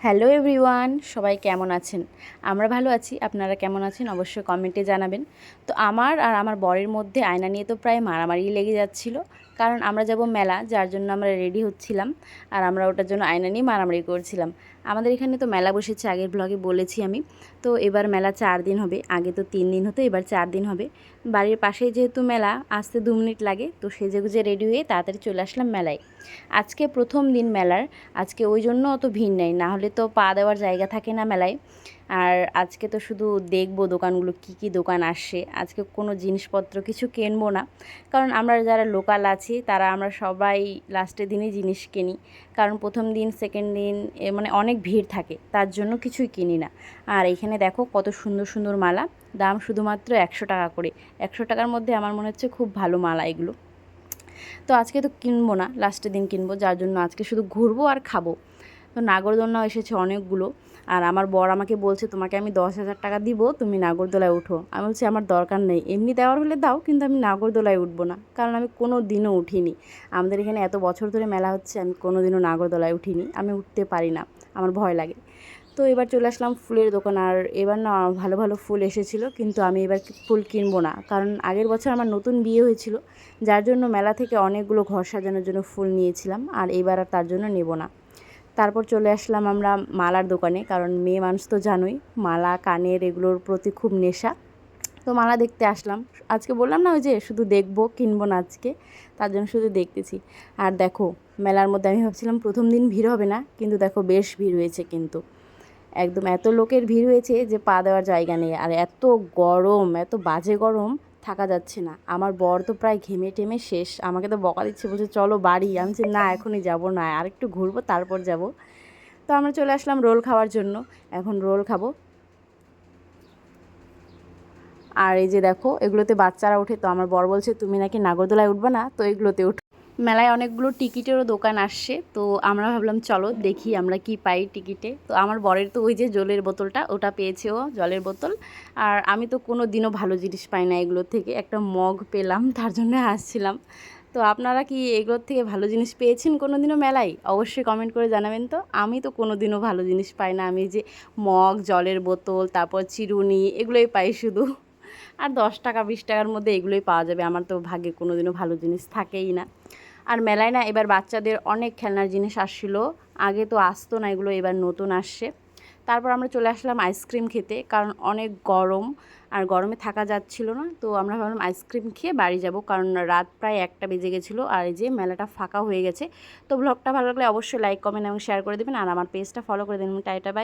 Hello everyone, সবাই কেমন আছেন? আমরা ভালো আছি। আপনারা কেমন আছেন অবশ্যই কমেন্টে জানাবেন। তো আমার আর আমার বরের মধ্যে আয়না নিয়ে তো প্রায় মারামারি লেগে যাচ্ছিল, কারণ আমরা যাব মেলা, যার জন্য আমরা রেডি হচ্ছিলাম। আর আমরা ওটার জন্য আয়না নিয়ে মারামারি করছিলাম। আমাদের এখানে তো মেলা বসেছে, আগের ব্লগে বলেছি আমি। তো এবার মেলা 4 দিন হবে, আগে তো 3 দিন হতো, এবার 4 দিন হবে। বাড়ির পাশেই যেহেতু মেলা, আসতে 2 মিনিট লাগে, তো সেজেগুজে রেডি হয়ে তাড়াতাড়ি চলে আসলাম মেলায়। আজকে প্রথম দিন মেলার, আজকে ওই জন্য অত ভিড় নেই, না হলে তো পা দেওয়ার জায়গা থাকে না মেলায়। আর আজকে তো শুধু দেখবো দোকানগুলো, কি কি দোকান আসছে। আজকে কোনো জিনিসপত্র কিছু কিনবো না, কারণ আমরা যারা লোকাল আছি তারা আমরা সবাই লাস্টের দিনই জিনিস কিনি, কারণ প্রথম দিন সেকেন্ড দিন মানে অনেক ভিড় থাকে, তার জন্য কিছুই কিনি না। আর এখানে দেখো কত সুন্দর সুন্দর মালা, দাম শুধুমাত্র 100 টাকা করে। 100 টাকার মধ্যে আমার মনে হচ্ছে খুব ভালো মালা এগুলো। তো আজকে তো কিনবো না, লাস্টের দিন কিনবো, যার জন্য আজকে শুধু ঘুরবো আর খাবো। তো নাগরদোলনাও এসেছে অনেকগুলো। আর আমার বর আমাকে বলছে, তোমাকে আমি 10,000 টাকা দিব, তুমি নাগরদোলায় উঠো। আমি বলছি আমার দরকার নেই, এমনি দেওয়ার হলে দাও, কিন্তু আমি নাগরদোলায় উঠবো না, কারণ আমি কোনো দিনও উঠিনি। আমাদের এখানে এত বছর ধরে মেলা হচ্ছে, আমি কোনো দিনও নাগরদোলায় উঠিনি, আমি উঠতে পারি না, আমার ভয় লাগে। তো এবার চলে আসলাম ফুলের দোকান। আর এবার না ভালো ভালো ফুল এসেছিলো, কিন্তু আমি এবার ফুল কিনবো না, কারণ আগের বছর আমার নতুন বিয়ে হয়েছিল, যার জন্য মেলা থেকে অনেকগুলো ঘর সাজানোর জন্য ফুল নিয়েছিলাম, আর এবার আর তার জন্য নেব না। তারপর চলে আসলাম আমরা মালার দোকানে, কারণ মেয়ে মানুষ তো জানোই, মালা কানের এগুলোর প্রতি খুব নেশা। তো মালা দেখতে আসলাম। আজকে বললাম না ওই যে শুধু দেখবো, কিনবো না আজকে, তার জন্য শুধু দেখতেছি। আর দেখো মেলার মধ্যে আমি ভাবছিলাম প্রথম দিন ভিড় হবে না, কিন্তু দেখো বেশ ভিড় হয়েছে, কিন্তু একদম এত লোকের ভিড় হয়েছে যে পা দেওয়ার জায়গা নেই। আর এত গরম, এত বাজে গরম, থাকা যাচ্ছে না। আমার বর তো প্রায় ঘেমে টেমে শেষ, আমাকে তো বকা দিচ্ছে, বলছে চলো বাড়ি। আমি বলছি না, এখনই যাব না, আর একটু ঘুরবো তারপর যাব। তো আমরা চলে আসলাম রোল খাওয়ার জন্য, এখন রোল খাবো। আর এই যে দেখো এগুলোতে বাচ্চারা ওঠে, তো আমার বর বলছে তুমি নাকি নাগরদোলায় উঠবে না, তো এগুলোতে উঠো। মেলায় অনেকগুলো টিকিটেরও দোকান আসছে, তো আমরা ভাবলাম চলো দেখি আমরা কি পাই টিকিটে। তো আমার বরের তো ওই যে জলের বোতলটা, ওটা পেয়েছে ও, জলের বোতল। আর আমি তো কোনো দিনও ভালো জিনিস পাই না এগুলোর থেকে, একটা মগ পেলাম, তার জন্য আসছিলাম। তো আপনারা কি এগুলোর থেকে ভালো জিনিস পেয়েছেন কোনো দিনও মেলায়? অবশ্যই কমেন্ট করে জানাবেন। তো আমি তো কোনো দিনও ভালো জিনিস পাই না, আমি যে মগ, জলের বোতল, তারপর চিরুনি, এগুলোই পাই শুধু। আর 10 টাকা 20 টাকার মধ্যে এগুলোই পাওয়া যাবে, আমার তো ভাগ্যে কোনো দিনও ভালো জিনিস থাকেই না। আর মেলায় না এবার বাচ্চাদের অনেক খেলনার জিনিস আসছিলো, আগে তো আসতো না এগুলো, এবার নতুন আসছে। তারপর আমরা চলে আসলাম আইসক্রিম খেতে, কারণ অনেক গরম, আর গরমে থাকা যাচ্ছিল না। তো আমরা ভাবলাম আইসক্রিম খেয়ে বাড়ি যাব, কারণ রাত প্রায় 1টা বেজে গেছিলো, আর এই যে মেলাটা ফাঁকা হয়ে গেছে। তো ব্লগটা ভালো লাগলে অবশ্যই লাইক কমেন্ট এবং শেয়ার করে দেবেন, আর আমার পেজটা ফলো করে দেবেন। Tata bye.